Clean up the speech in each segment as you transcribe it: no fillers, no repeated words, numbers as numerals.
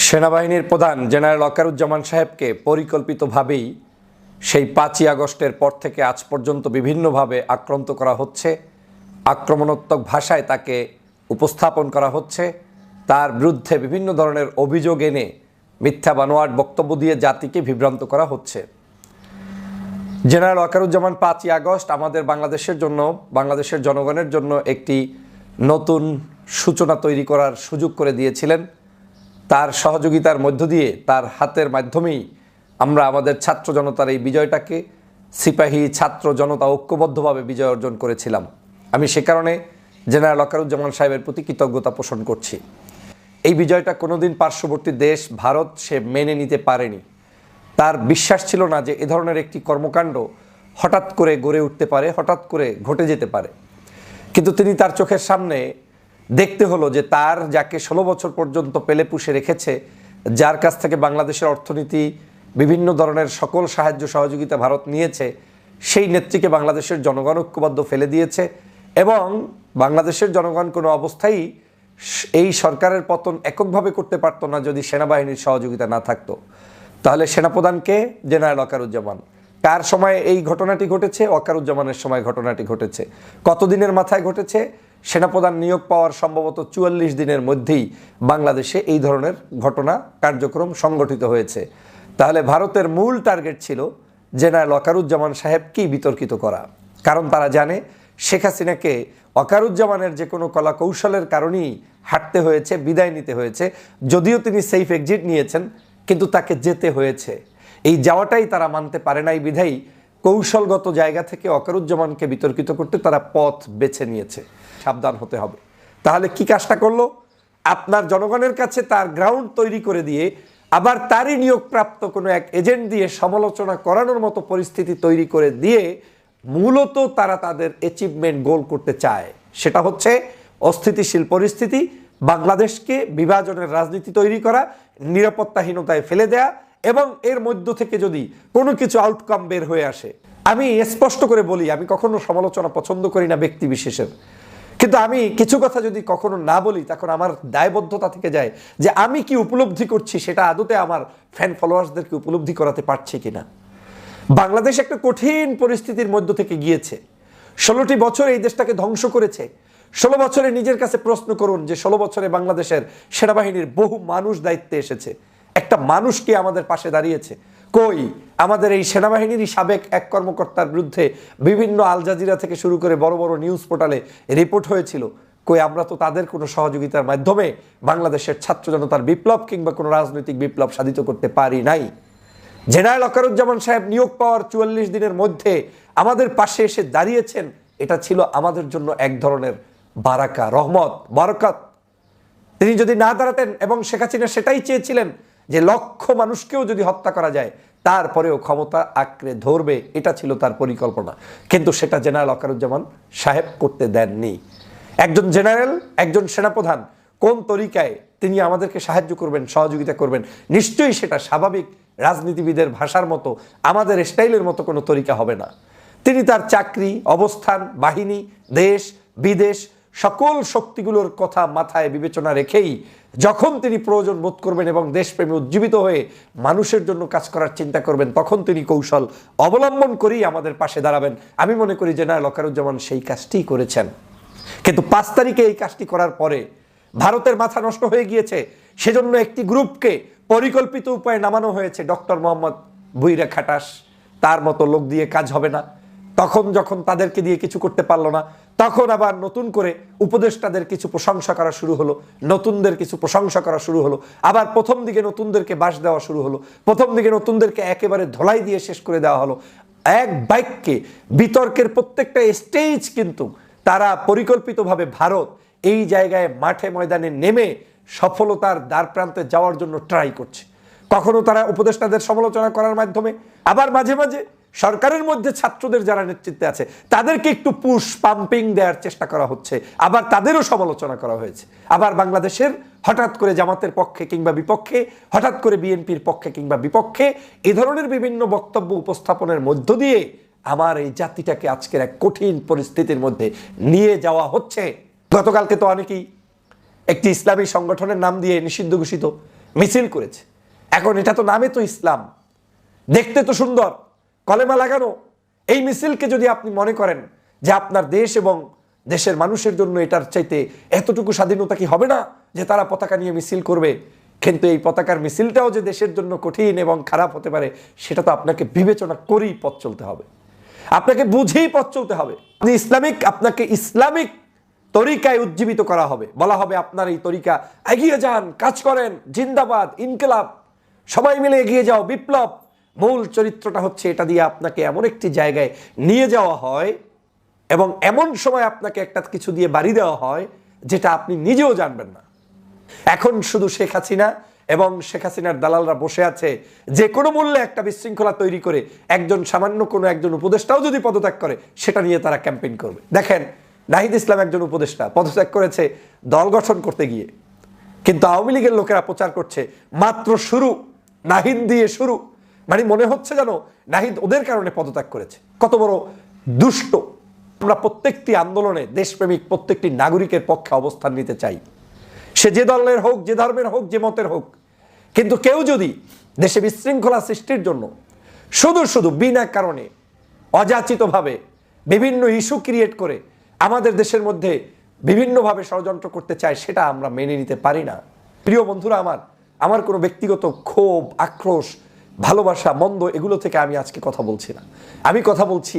সেনাবাহিনীর প্রধান জেনারেল ওয়াকারুজ্জামান সাহেবকে পরিকল্পিতভাবেই সেই ৫ই আগস্টের পর থেকে আজ পর্যন্ত বিভিন্নভাবে আক্রান্ত করা হচ্ছে, আক্রমণাত্মক ভাষায় তাকে উপস্থাপন করা হচ্ছে, তার বিরুদ্ধে বিভিন্ন ধরনের অভিযোগ এনে মিথ্যা বানোয়াট বক্তব্য দিয়ে জাতিকে বিভ্রান্ত করা হচ্ছে। জেনারেল ওয়াকারুজ্জামান ৫ই আগস্ট আমাদের বাংলাদেশের জন্য, বাংলাদেশের জনগণের জন্য একটি নতুন সূচনা তৈরি করার সুযোগ করে দিয়েছিলেন। তার সহযোগিতার মধ্য দিয়ে, তার হাতের মাধ্যমেই আমরা আমাদের ছাত্র জনতার এই বিজয়টাকে, সিপাহী ছাত্র জনতা ঐক্যবদ্ধভাবে বিজয় অর্জন করেছিলাম। আমি সে কারণে জেনারেল ওয়াকারুজ্জামান সাহেবের প্রতি কৃতজ্ঞতা পোষণ করছি। এই বিজয়টা কোনোদিন পার্শ্ববর্তী দেশ ভারত সে মেনে নিতে পারেনি। তার বিশ্বাস ছিল না যে এ ধরনের একটি কর্মকাণ্ড হঠাৎ করে গড়ে উঠতে পারে, হঠাৎ করে ঘটে যেতে পারে। কিন্তু তিনি তার চোখের সামনে দেখতে হলো যে তার যাকে ১৬ বছর পর্যন্ত পেলে পুষে রেখেছে, যার কাছ থেকে বাংলাদেশের অর্থনীতি, বিভিন্ন ধরনের সকল সাহায্য সহযোগিতা ভারত নিয়েছে, সেই নেত্রীকে বাংলাদেশের জনগণ ঐক্যবদ্ধ ফেলে দিয়েছে এবং বাংলাদেশের জনগণ কোনো অবস্থায় এই সরকারের পতন এককভাবে করতে পারত না যদি সেনাবাহিনীর সহযোগিতা না থাকতো। তাহলে সেনাপ্রধানকে জেনারেল ওয়াকারুজ্জামান। কার সময় এই ঘটনাটি ঘটেছে? ওয়াকারুজ্জামানের সময় ঘটনাটি ঘটেছে। কতদিনের মাথায় ঘটেছে? সেনাপ্রধান নিয়োগ পাওয়ার সম্ভবত ৪৪ দিনের মধ্যেই বাংলাদেশে এই ধরনের ঘটনা কার্যক্রম সংগঠিত হয়েছে। তাহলে ভারতের মূল টার্গেট ছিল জেনারেল ওয়াকারুজ্জামান সাহেবকেই বিতর্কিত করা। কারণ তারা জানে শেখ হাসিনাকে ওয়াকারুজ্জামানের যে কোনো কলা কৌশলের কারণেই হাঁটতে হয়েছে, বিদায় নিতে হয়েছে। যদিও তিনি সেফ এক্সিট নিয়েছেন, কিন্তু তাকে যেতে হয়েছে। এই যাওয়াটাই তারা মানতে পারে নাই বিধায়ী কৌশলগত জায়গা থেকে ওয়াকারুজ্জামানকে বিতর্কিত করতে তারা পথ বেছে নিয়েছে। সাবধান হতে হবে। তাহলে কি কাজটা করলো? আপনার জনগণের কাছে তার গ্রাউন্ড তৈরি করে দিয়ে আবার তারই নিয়োগপ্রাপ্ত কোনো এক এজেন্ট দিয়ে সমালোচনা করানোর মতো পরিস্থিতি তৈরি করে দিয়ে মূলত তারা তাদের অ্যাচিভমেন্ট গোল করতে চায়। সেটা হচ্ছে অস্থিতিশীল পরিস্থিতি, বাংলাদেশকে বিভাজনের রাজনীতি তৈরি করা, নিরাপত্তাহীনতায় ফেলে দেয়া এবং এর মধ্য থেকে যদি কোনো কিছু আউটকাম বের হয়ে আসে। আমি স্পষ্ট করে বলি, আমি কখনো সমালোচনা পছন্দ করি না ব্যক্তি বিশেষের, কিন্তু আমি কিছু কথা যদি কখনো না বলি তখন আমার দায়বদ্ধতা থেকে যায় যে আমি কি উপলব্ধি করছি সেটা আদতে আমার ফ্যান ফলোয়ার্সদেরকে উপলব্ধি করাতে পারছি কিনা। বাংলাদেশ একটা কঠিন পরিস্থিতির মধ্য থেকে গিয়েছে। ১৬টি বছর এই দেশটাকে ধ্বংস করেছে। ১৬ বছরে নিজের কাছে প্রশ্ন করুন যে ১৬ বছরে বাংলাদেশের সেনাবাহিনীর বহু মানুষ দায়িত্বে এসেছে, একটা মানুষ কি আমাদের পাশে দাঁড়িয়েছে? কই? আমাদের এই সেনাবাহিনীরই সাবেক এক কর্মকর্তার বিরুদ্ধে বিভিন্ন আল জাজিরা থেকে শুরু করে বড় বড় নিউজ পোর্টালে রিপোর্ট হয়েছিল। কই? আমরা তো তাদের কোনো সহযোগিতার মাধ্যমে বাংলাদেশের ছাত্র জনতার বিপ্লব কিংবা কোনো রাজনৈতিক বিপ্লব সাধিত করতে পারি নাই। জেনারেল ওয়াকারুজ্জামান সাহেব নিয়োগ পাওয়ার ৪৪ দিনের মধ্যে আমাদের পাশে এসে দাঁড়িয়েছেন। এটা ছিল আমাদের জন্য এক ধরনের বারাকা, রহমত, বরকত। তিনি যদি না দাঁড়াতেন, এবং শেখ হাসিনা সেটাই চেয়েছিলেন যে লক্ষ মানুষকেও যদি হত্যা করা যায় তারপরেও ক্ষমতা আঁকড়ে ধরবে, এটা ছিল তার পরিকল্পনা। কিন্তু সেটা জেনারেল ওয়াকারুজ্জামান সাহেব করতে দেননি। একজন জেনারেল, একজন সেনাপ্রধান কোন তরিকায় তিনি আমাদেরকে সাহায্য করবেন, সহযোগিতা করবেন, নিশ্চয়ই সেটা স্বাভাবিক রাজনীতিবিদের ভাষার মতো, আমাদের স্টাইলের মতো কোনো তরিকা হবে না। তিনি তার চাকরি, অবস্থান, বাহিনী, দেশ বিদেশ সকল শক্তিগুলোর কথা মাথায় বিবেচনা রেখেই যখন তিনি প্রয়োজন বোধ করবেন এবং দেশপ্রেমে উজ্জীবিত হয়ে মানুষের জন্য কাজ করার চিন্তা করবেন, তখন তিনি কৌশল অবলম্বন করেই আমাদের পাশে দাঁড়াবেন। আমি মনে করি জেনারেল ওয়াকারুজ্জামান সেই কাজটি করেছেন। কিন্তু ৫ তারিখে এই কাজটি করার পরে ভারতের মাথা নষ্ট হয়ে গিয়েছে। সেজন্য একটি গ্রুপকে পরিকল্পিত উপায়ে নামানো হয়েছে। ডক্টর মোহাম্মদ ভুইরা খাটাস, তার মতো লোক দিয়ে কাজ হবে না। তখন যখন তাদেরকে দিয়ে কিছু করতে পারলো না, তখন আবার নতুন করে উপদেষ্টাদের কিছু প্রশংসা করা শুরু হলো, নতুনদের কিছু প্রশংসা করা শুরু হলো, আবার প্রথম দিকে নতুনদেরকে বাস দেওয়া শুরু হলো, প্রথম দিকে নতুনদেরকে একেবারে ধোলাই দিয়ে শেষ করে দেওয়া হলো। এক বাক্যে বিতর্কের প্রত্যেকটা স্টেজ কিন্তু তারা পরিকল্পিতভাবে ভারত এই জায়গায় মাঠে ময়দানে নেমে সফলতার দ্বারপ্রান্তে যাওয়ার জন্য ট্রাই করছে। কখনো তারা উপদেষ্টাদের সমালোচনা করার মাধ্যমে, আবার মাঝে মাঝে সরকারের মধ্যে ছাত্রদের যারা নেতৃত্বে আছে তাদেরকে একটু পুশ পাম্পিং দেওয়ার চেষ্টা করা হচ্ছে, আবার তাদেরও সমালোচনা করা হয়েছে। আবার বাংলাদেশের হঠাৎ করে জামাতের পক্ষে কিংবা বিপক্ষে, হঠাৎ করে বিএনপির পক্ষে কিংবা বিপক্ষে এ ধরনের বিভিন্ন বক্তব্য উপস্থাপনের মধ্য দিয়ে আমার এই জাতিটাকে আজকের এক কঠিন পরিস্থিতির মধ্যে নিয়ে যাওয়া হচ্ছে। গতকালকে তো অনেকেই একটি ইসলামী সংগঠনের নাম দিয়ে নিষিদ্ধ ঘোষিত মিছিল করেছে। এখন এটা তো নামে তো ইসলাম, দেখতে তো সুন্দর, কলেমা লাগানো। এই মিছিলকে যদি আপনি মনে করেন যে আপনার দেশ এবং দেশের মানুষের জন্য এটার চাইতে এতটুকু স্বাধীনতা কি হবে না যে তারা পতাকা নিয়ে মিছিল করবে? কিন্তু এই পতাকার মিছিলটাও যে দেশের জন্য কঠিন এবং খারাপ হতে পারে সেটা তো আপনাকে বিবেচনা করেই পথ চলতে হবে, আপনাকে বুঝেই পথ চলতে হবে। আপনাকে ইসলামিক তরিকায় উজ্জীবিত করা হবে, বলা হবে আপনার এই তরিকা, এগিয়ে যান, কাজ করেন, জিন্দাবাদ, ইনকিলাব, সবাই মিলে এগিয়ে যাও, বিপ্লব। মূল চরিত্রটা হচ্ছে এটা দিয়ে আপনাকে এমন একটি জায়গায় নিয়ে যাওয়া হয় এবং এমন সময় আপনাকে একটা কিছু দিয়ে বাড়ি দেওয়া হয় যেটা আপনি নিজেও জানবেন না। এখন শুধু শেখ হাসিনা এবং শেখ হাসিনার দালালরা বসে আছে যে কোনো মূল্যে একটা বিশৃঙ্খলা তৈরি করে সামান্য কোনো একজন উপদেষ্টাও যদি পদত্যাগ করে সেটা নিয়ে তারা ক্যাম্পেইন করবে। দেখেন, নাহিদ ইসলাম একজন উপদেষ্টা পদত্যাগ করেছে দল গঠন করতে গিয়ে, কিন্তু আওয়ামী লীগের লোকেরা প্রচার করছে মাত্র শুরু, নাহিদ দিয়ে শুরু। মানে মনে হচ্ছে যেন নাহিদ ওদের কারণে পদত্যাগ করেছে। কত বড় দুষ্ট! আমরা প্রত্যেকটি আন্দোলনে দেশপ্রেমিক প্রত্যেকটি নাগরিকের পক্ষে অবস্থান নিতে চাই, সে যে দলের হোক, যে ধর্মের হোক, যে মতের হোক। কিন্তু কেউ যদি দেশে বিশৃঙ্খলা সৃষ্টির জন্য শুধু শুধু বিনা কারণে অযাচিতভাবে বিভিন্ন ইস্যু ক্রিয়েট করে আমাদের দেশের মধ্যে বিভিন্নভাবে ষড়যন্ত্র করতে চায়, সেটা আমরা মেনে নিতে পারি না। প্রিয় বন্ধুরা, আমার কোনো ব্যক্তিগত ক্ষোভ, আক্রোশ, ভালোবাসা, মন্দ এগুলো থেকে আমি আজকে কথা বলছি না। আমি কথা বলছি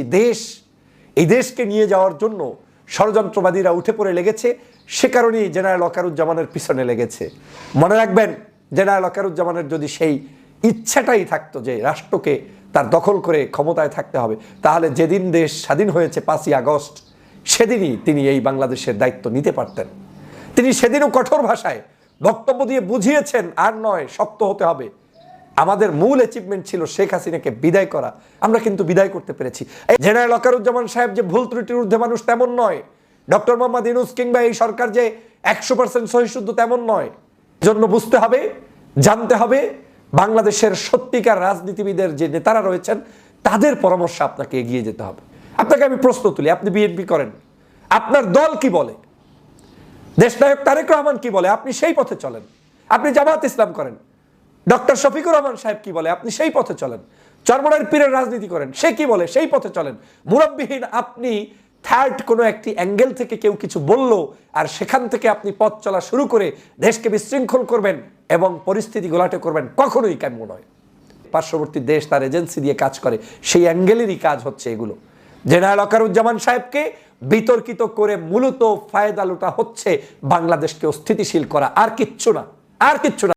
এই দেশকে নিয়ে যাওয়ার জন্য ষড়যন্ত্রবাদীরা উঠে পড়ে লেগেছে, সে কারণেই জেনারেল ওয়াকারুজ্জামানের পিছনে লেগেছে। মনে রাখবেন, জেনারেল ওয়াকারুজ্জামানের যদি সেই ইচ্ছাটাই থাকতো যে রাষ্ট্রকে তার দখল করে ক্ষমতায় থাকতে হবে, তাহলে যেদিন দেশ স্বাধীন হয়েছে 5ই আগস্ট, সেদিনই তিনি এই বাংলাদেশের দায়িত্ব নিতে পারতেন। তিনি সেদিনও কঠোর ভাষায় বক্তব্য দিয়ে বুঝিয়েছেন, আর নয়, শক্ত হতে হবে। আমাদের মূল অ্যাচিভমেন্ট ছিল শেখ হাসিনাকে বিদায় করা, আমরা কিন্তু বিদায় করতে পেরেছি। জেনারেল ওয়াকারুজ্জামান সাহেব যে ভুল ত্রুটির ঊর্ধ্বে মানুষ তেমন নয়, ডক্টর মোহাম্মদ ইউনূস কিংবা এই সরকার যে 100% সহিষ্ণুতা তেমন নয়। জন্য বুঝতে হবে, জানতে হবে, বাংলাদেশের সত্যিকার রাজনীতিবিদের যে নেতারা রয়েছেন তাদের পরামর্শ আপনাকে এগিয়ে যেতে হবে। আপনাকে আমি প্রশ্ন তুলি, আপনি বিএনপি করেন, আপনার দল কি বলে? দেশনায়ক তারেক রহমান কি বলে? আপনি সেই পথে চলেন। আপনি জামাত ইসলাম করেন, ডক্টর শফিকুর রহমান সাহেব কি বলে? আপনি সেই পথে চলেন। চরমনার পীরের রাজনীতি করেন, সে কি বলে? সেই পথে চলেন। মুরব্বিহীন আপনি থার্ড কোনো একটি অ্যাঙ্গেল থেকে কেউ কিছু বলল আর সেখান থেকে আপনি পথ চলা শুরু করে দেশকে বিশৃঙ্খল করবেন এবং পরিস্থিতি গোলাটে করবেন, কখনোই কাম্য নয়। পার্শ্ববর্তী দেশ তার এজেন্সি দিয়ে কাজ করে, সেই অ্যাঙ্গেলেরই কাজ হচ্ছে এগুলো। জেনারেল ওয়াকারুজ্জামান সাহেবকে বিতর্কিত করে মূলত ফায়দা লুটা হচ্ছে বাংলাদেশকে অস্থিতিশীল করা, আর কিচ্ছু না।